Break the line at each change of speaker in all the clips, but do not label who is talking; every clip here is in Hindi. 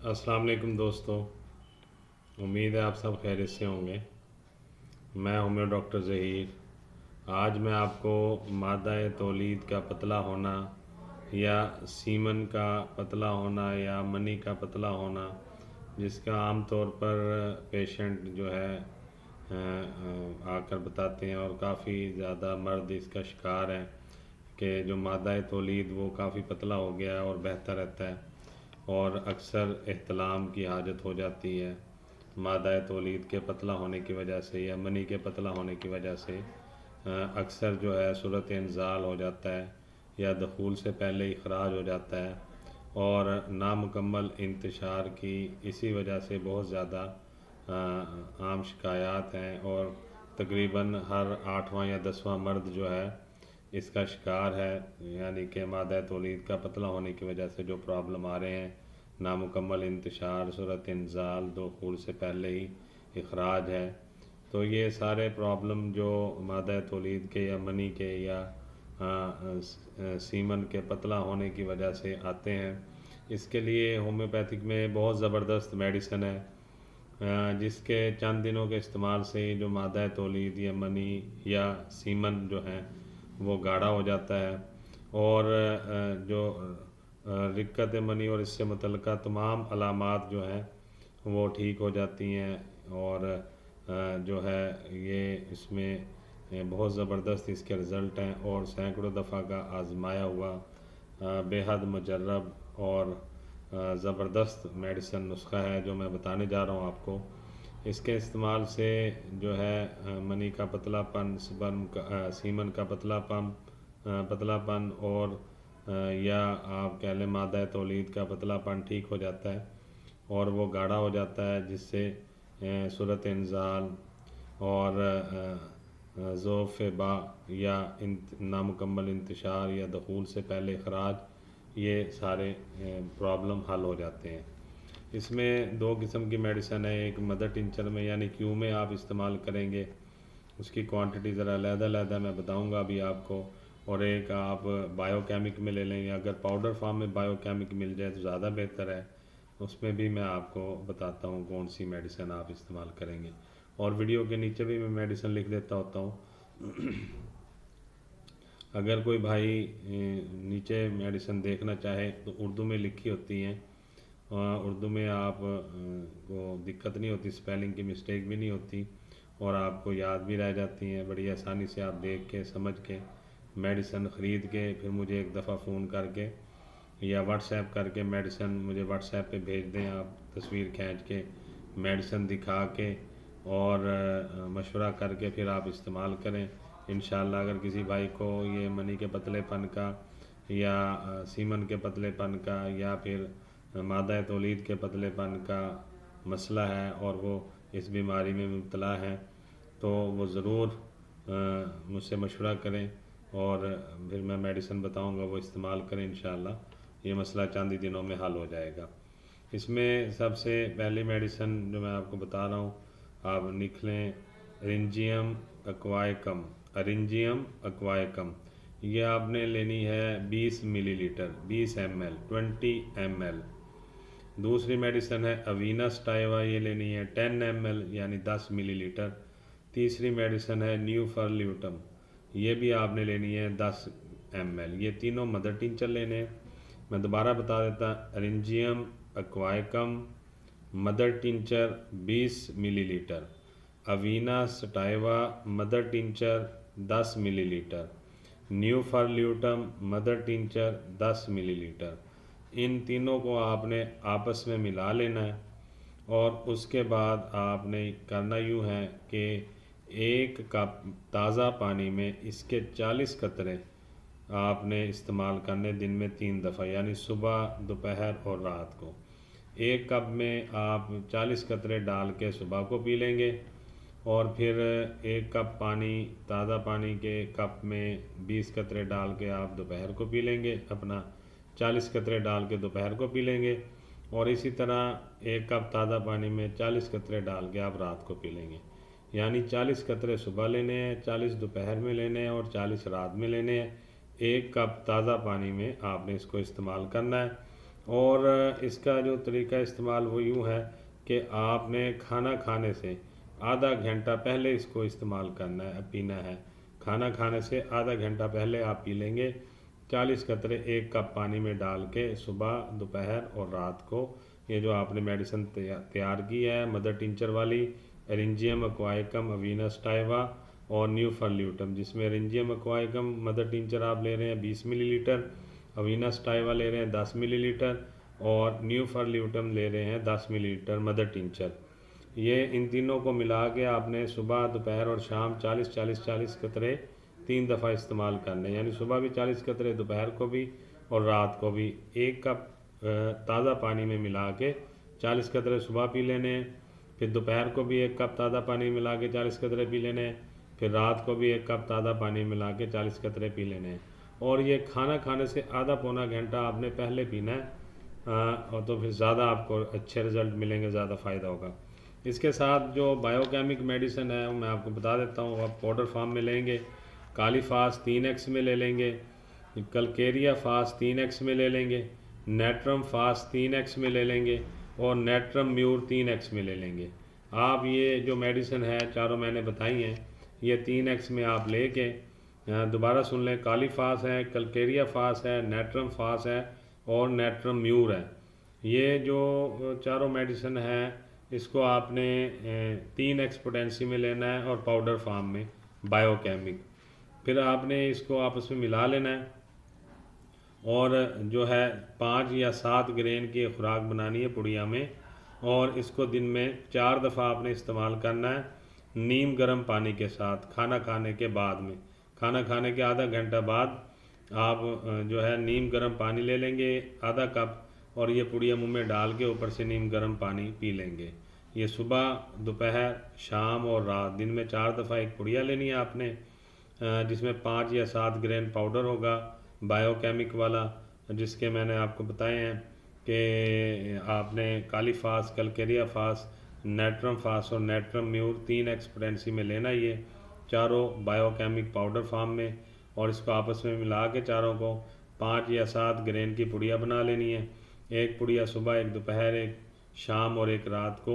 अस्सलाम वालेकुम दोस्तों। उम्मीद है आप सब खैरियत से होंगे। मैं हूं मेरा डॉक्टर ज़हीर। आज मैं आपको मादा तौलीद का पतला होना या सीमन का पतला होना या मनी का पतला होना, जिसका आम तौर पर पेशेंट जो है आकर बताते हैं और काफ़ी ज़्यादा मर्द इसका शिकार हैं कि जो मादा तौलीद वो काफ़ी पतला हो गया है और बहता रहता है और अक्सर एहतलाम की हाजत हो जाती है मादा तौलीद के पतला होने की वजह से या मनी के पतला होने की वजह से। अक्सर जो है सूरत इंजाल हो जाता है या दखूल से पहले ही ख़राज हो जाता है और नामुकम्मल इंतशार की इसी वजह से बहुत ज़्यादा आम शिकायत हैं और तकरीबन हर 8वां या 10वां मर्द जो है इसका शिकार है। यानी कि मादा तौलीद का पतला होने की वजह से जो प्रॉब्लम आ रहे हैं, नामुकम्मल इंतशार, सूरत इंजाल, दुखूल से पहले ही इखराज है, तो ये सारे प्रॉब्लम जो मादा तौलीद के या मनी के या सीमन के पतला होने की वजह से आते हैं, इसके लिए होम्योपैथिक में बहुत ज़बरदस्त मेडिसन है जिसके चंद दिनों के इस्तेमाल से जो मादा तौलीद या मनी या सीमन जो है वो गाढ़ा हो जाता है और जो रिक्कत मनी और इससे मुतल्लिक़ तमाम अलामात जो हैं वो ठीक हो जाती हैं और जो है ये इसमें बहुत ज़बरदस्त इसके रिज़ल्ट हैं और सैकड़ों दफ़ा का आज़माया हुआ बेहद मुजर्रब और ज़बरदस्त मेडिसन नुस्खा है जो मैं बताने जा रहा हूँ आपको। इसके इस्तेमाल से जो है मनी का पतलापन, सीमन का पतलापन और या आप कह लें मादा तौलीद का पतलापन ठीक हो जाता है और वो गाढ़ा हो जाता है, जिससे सूरत इंजाल और ज़ोफ़ बा या नामुकम्मल इंतशार या दखूल से पहले इखराज, ये सारे प्रॉब्लम हल हो जाते हैं। इसमें दो किस्म की मेडिसन है, एक मदर टिंचर में यानी क्यू में आप इस्तेमाल करेंगे, उसकी क्वांटिटी ज़रा अलग-अलग मैं बताऊंगा अभी आपको, और एक आप बायोकेमिक में ले लेंगे। अगर पाउडर फॉर्म में बायोकेमिक मिल जाए तो ज़्यादा बेहतर है, उसमें भी मैं आपको बताता हूँ कौन सी मेडिसिन आप इस्तेमाल करेंगे और वीडियो के नीचे भी मैं मेडिसिन लिख देता होता हूँ। अगर कोई भाई नीचे मेडिसिन देखना चाहे तो उर्दू में लिखी होती हैं, उर्दू में आप को दिक्कत नहीं होती, स्पेलिंग की मिस्टेक भी नहीं होती और आपको याद भी रह जाती हैं। बड़ी आसानी से आप देख के समझ के मेडिसिन ख़रीद के फिर मुझे एक दफ़ा फ़ोन करके या व्हाट्सएप करके मेडिसिन मुझे व्हाट्सएप पे भेज दें, आप तस्वीर खींच के मेडिसिन दिखा के और मशवरा करके फिर आप इस्तेमाल करें। इंशाल्लाह अगर किसी भाई को ये मनी के पतलेपन का या सीमन के पतलेपन का या फिर मादा तौलीद के पतलेपन का मसला है और वो इस बीमारी में मुब्तला है तो वो ज़रूर मुझसे मशवरा करें और फिर मैं मेडिसिन बताऊंगा, वो इस्तेमाल करें। इंशाल्लाह ये मसला चंद ही दिनों में हल हो जाएगा। इसमें सबसे पहली मेडिसिन जो मैं आपको बता रहा हूँ, आप लिख लें अरिंजियम एक्वायकम। अरिंजियम एक्वायकम ये आपने लेनी है 20 मिलीलीटर, 20 ml, 20 ml। दूसरी मेडिसिन है अवीना स्टाइवा, ये लेनी है 10 ml यानी 10 मिलीलीटर। तीसरी मेडिसिन है न्यूफरल्यूटम, ये भी आपने लेनी है 10 ml। ये तीनों मदर टिंचर लेने हैं। मैं दोबारा बता देता, eryngium aquaticum mother tincture 20 millilitre, avena sativa mother tincture 10 millilitre, nuphar luteum mother tincture 10 millilitre. इन तीनों को आपने आपस में मिला लेना है और उसके बाद आपने करना यूँ है कि 1 कप ताज़ा पानी में इसके 40 कतरे आपने इस्तेमाल करने दिन में 3 दफ़ा, यानी सुबह, दोपहर और रात को। 1 कप में आप 40 कतरे डाल के सुबह को पी लेंगे और फिर 1 कप पानी, ताज़ा पानी के कप में 20 कतरे डाल के आप दोपहर को पी लेंगे, अपना 40 कतरे डाल के दोपहर को पी लेंगे और इसी तरह 1 कप ताज़ा पानी में 40 कतरे डाल के आप रात को पी लेंगे। यानी 40 कतरे सुबह लेने हैं, 40 दोपहर में लेने हैं और 40 रात में लेने हैं। 1 कप ताज़ा पानी में आपने इसको इस्तेमाल करना है और इसका जो तरीका इस्तेमाल वो यूँ है कि आपने खाना खाने से आधा घंटा पहले इसको इस्तेमाल करना है, पीना है। खाना खाने से आधा घंटा पहले आप पी लेंगे। 40 कतरे 1 कप पानी में डाल के सुबह, दोपहर और रात को। ये जो आपने मेडिसिन तैयार की है मदर टिंचर वाली, एरिंजियम एक्वाइकम, अवीनस टाइवा और न्यूफर्ल्यूटम, जिसमें एरिंजियम एक्वाइकम मदर टिंचर आप ले रहे हैं 20 मिलीलीटर, अवीनस टाइवा ले रहे हैं 10 मिलीलीटर और न्यूफर्ल्यूटम ले रहे हैं 10 मिलीलीटर मदर टिंचर। ये इन तीनों को मिला के आपने सुबह, दोपहर और शाम 40-40-40 कतरे 3 दफ़ा इस्तेमाल करने, यानी सुबह भी 40 कतरे, दोपहर को भी और रात को भी। 1 कप ताज़ा पानी में मिला के 40 कतरे सुबह पी लेने हैं, फिर दोपहर को भी 1 कप ताज़ा पानी मिला के 40 कतरे पी लेने हैं, फिर रात को भी 1 कप ताज़ा पानी मिला के 40 कतरे पी लेने हैं। और ये खाना खाने से आधा पौना घंटा आपने पहले पीना है, और तो फिर ज़्यादा आपको अच्छे रिज़ल्ट मिलेंगे, ज़्यादा फ़ायदा होगा। इसके साथ जो बायोकेमिक मेडिसिन है मैं आपको बता देता हूँ। आप पाउडर फॉर्म में लेंगे, कालीफास 3x में ले लेंगे, कलकेरिया फास 3x में ले लेंगे, नेट्रम फास 3x में ले लेंगे और नेट्रम म्यूर 3x में ले लेंगे। आप ये जो मेडिसिन है चारों मैंने बताई हैं, ये 3x में आप लेके दोबारा सुन लें, कालीफास है, कलकेरिया फास है, नेट्रम फास है और नेट्रम म्यूर है। ये जो चारों मेडिसिन है इसको आपने 3x पोटेंसी में लेना है और पाउडर फॉर्म में बायोकेमिक। फिर आपने इसको आपस में मिला लेना है और जो है 5 या 7 ग्रेन की खुराक बनानी है पुड़िया में, और इसको दिन में 4 दफ़ा आपने इस्तेमाल करना है नीम गर्म पानी के साथ। खाना खाने के बाद में, खाना खाने के आधा घंटा बाद आप जो है नीम गर्म पानी ले लेंगे आधा कप, और ये पुड़िया मुंह में डाल के ऊपर से नीम गर्म पानी पी लेंगे। ये सुबह, दोपहर, शाम और रात, दिन में 4 दफ़ा एक पुड़िया लेनी है आपने, जिसमें 5 या 7 ग्रेन पाउडर होगा बायोकेमिक वाला, जिसके मैंने आपको बताए हैं कि आपने कालीफास, कलकेरिया फास, नेट्रम फास और नेट्रम म्यूर 3x पोटेंसी में लेना, ये चारों बायोकेमिक पाउडर फॉर्म में, और इसको आपस में मिला के चारों को 5 या 7 ग्रेन की पुड़िया बना लेनी है। एक पुड़िया सुबह, एक दोपहर, एक शाम और एक रात को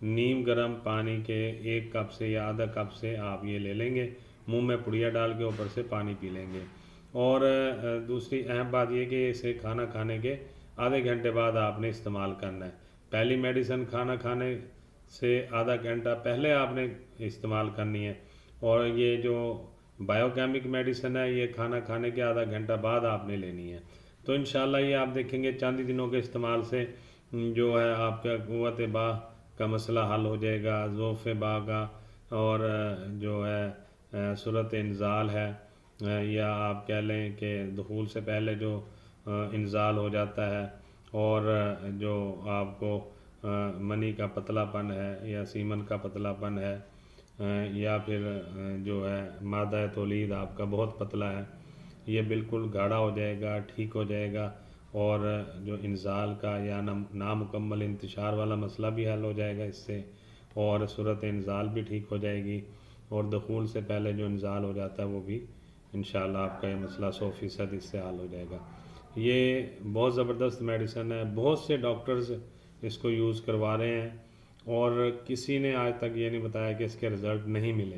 नीम गर्म पानी के 1 कप से या आधा कप से आप ये ले लेंगे, मुंह में पुड़िया डाल के ऊपर से पानी पी लेंगे। और दूसरी अहम बात यह कि इसे खाना खाने के आधे घंटे बाद आपने इस्तेमाल करना है। पहली मेडिसिन खाना खाने से आधा घंटा पहले आपने इस्तेमाल करनी है, और ये जो बायोकेमिक मेडिसिन है ये खाना खाने के आधा घंटा बाद आपने लेनी है। तो इंशाल्लाह ये आप देखेंगे चंद दिनों के इस्तेमाल से जो है आपका क़ुव्वत बा का मसला हल हो जाएगा, ज़ोफ़ बा का, और जो है सूरत इंज़ाल है, या आप कह लें कि दुखूल से पहले जो इंज़ाल हो जाता है, और जो आपको मनी का पतलापन है या सीमन का पतलापन है, या फिर जो है मादा तौलीद आपका बहुत पतला है, ये बिल्कुल गाढ़ा हो जाएगा, ठीक हो जाएगा। और जो इंज़ाल का या नामुकम्मल इंतशार वाला मसला भी हल हो जाएगा इससे, और सूरत इंज़ाल भी ठीक हो जाएगी, और दुखूल से पहले जो इंज़ाल हो जाता है वो भी इंशाल्लाह आपका ये मसला 100% इससे हल हो जाएगा। ये बहुत ज़बरदस्त मेडिसिन है, बहुत से डॉक्टर्स इसको यूज़ करवा रहे हैं और किसी ने आज तक ये नहीं बताया कि इसके रिज़ल्ट नहीं मिले।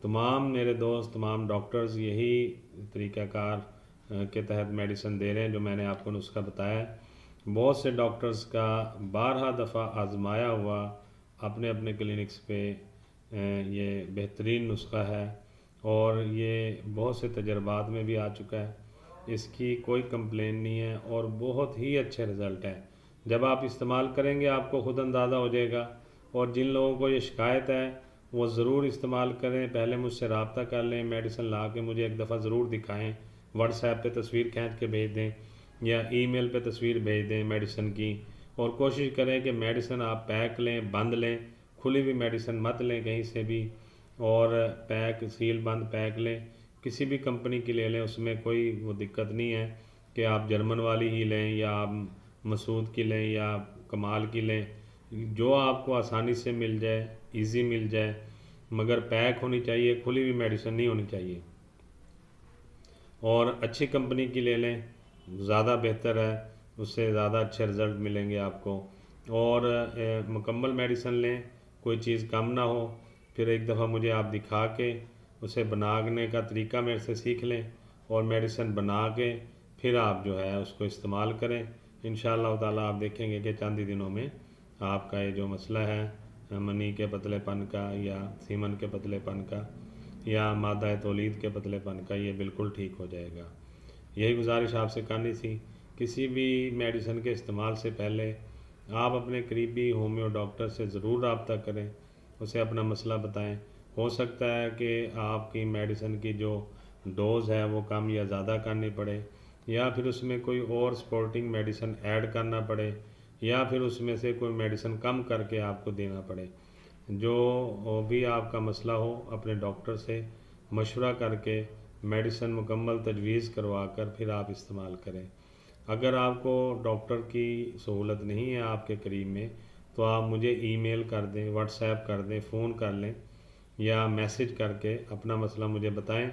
तमाम मेरे दोस्त, तमाम डॉक्टर्स यही तरीक़ाकार के तहत मेडिसिन दे रहे हैं जो मैंने आपको नुस्खा बताया है। बहुत से डॉक्टर्स का 12 दफ़ा आजमाया हुआ अपने अपने क्लिनिक्स पे ये बेहतरीन नुस्खा है, और ये बहुत से तजर्बात में भी आ चुका है, इसकी कोई कंप्लेन नहीं है और बहुत ही अच्छे रिज़ल्ट है। जब आप इस्तेमाल करेंगे आपको ख़ुद अंदाज़ा हो जाएगा। और जिन लोगों को ये शिकायत है वो ज़रूर इस्तेमाल करें, पहले मुझसे रब्ता कर लें, मेडिसिन ला के मुझे एक दफ़ा ज़रूर दिखाएं, व्हाट्सएप पे तस्वीर खींच के भेज दें या ईमेल पे तस्वीर भेज दें मेडिसिन की, और कोशिश करें कि मेडिसिन आप पैक लें, बंद लें, खुली हुई मेडिसिन मत लें कहीं से भी, और पैक सील बंद पैक लें, किसी भी कंपनी की ले लें, उसमें कोई वो दिक्कत नहीं है कि आप जर्मन वाली ही लें या आप मसूद की लें या कमाल की लें, जो आपको आसानी से मिल जाए, इजी मिल जाए, मगर पैक होनी चाहिए, खुली हुई मेडिसिन नहीं होनी चाहिए। और अच्छी कंपनी की ले लें, ज़्यादा बेहतर है। उससे ज़्यादा अच्छे रिज़ल्ट मिलेंगे आपको। और मुकम्मल मेडिसिन लें, कोई चीज़ कम ना हो, फिर एक दफ़ा मुझे आप दिखा के उसे बनाने का तरीका मेरे से सीख लें और मेडिसिन बना के फिर आप जो है उसको इस्तेमाल करें। इंशाअल्लाह ताला आप देखेंगे कि चंद ही दिनों में आपका ये जो मसला है मनी के पतलेपन का या सीमन के पतलेपन का या मादा तौलीद के पतलेपन का, ये बिल्कुल ठीक हो जाएगा। यही गुजारिश आपसे करनी थी। किसी भी मेडिसिन के इस्तेमाल से पहले आप अपने करीबी होम्यो डॉक्टर से ज़रूर रब्ता करें, उसे अपना मसला बताएं। हो सकता है कि आपकी मेडिसिन की जो डोज़ है वो कम या ज़्यादा करनी पड़े, या फिर उसमें कोई और सपोर्टिंग मेडिसिन ऐड करना पड़े, या फिर उसमें से कोई मेडिसिन कम करके आपको देना पड़े। जो भी आपका मसला हो अपने डॉक्टर से मशवरा करके मेडिसिन मुकम्मल तजवीज़ करवा कर फिर आप इस्तेमाल करें। अगर आपको डॉक्टर की सहूलत नहीं है आपके करीब में, तो आप मुझे ईमेल कर दें, व्हाट्सएप कर दें, फ़ोन कर लें या मैसेज करके अपना मसला मुझे बताएं,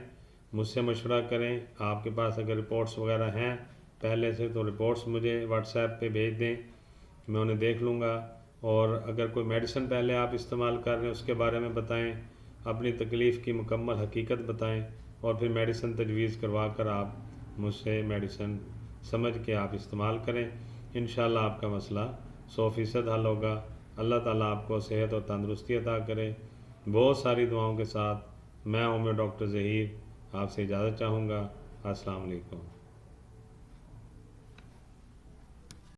मुझसे मशवरा करें। आपके पास अगर रिपोर्ट्स वगैरह हैं पहले से, तो रिपोर्ट्स मुझे व्हाट्सएप पे भेज दें, मैं उन्हें देख लूँगा। और अगर कोई मेडिसिन पहले आप इस्तेमाल कर रहे हैं उसके बारे में बताएं, अपनी तकलीफ़ की मुकम्मल हकीकत बताएं, और फिर मेडिसिन तजवीज़ करवा कर आप मुझसे मेडिसिन समझ के आप इस्तेमाल करें। इंशाअल्लाह आपका मसला 100% हल होगा। अल्लाह ताला आपको सेहत और तंदुरुस्ती अता करे। बहुत सारी दुआओं के साथ मैं होम्यो डॉक्टर ज़हीर आपसे इजाज़त चाहूँगा। अस्सलाम वालेकुम।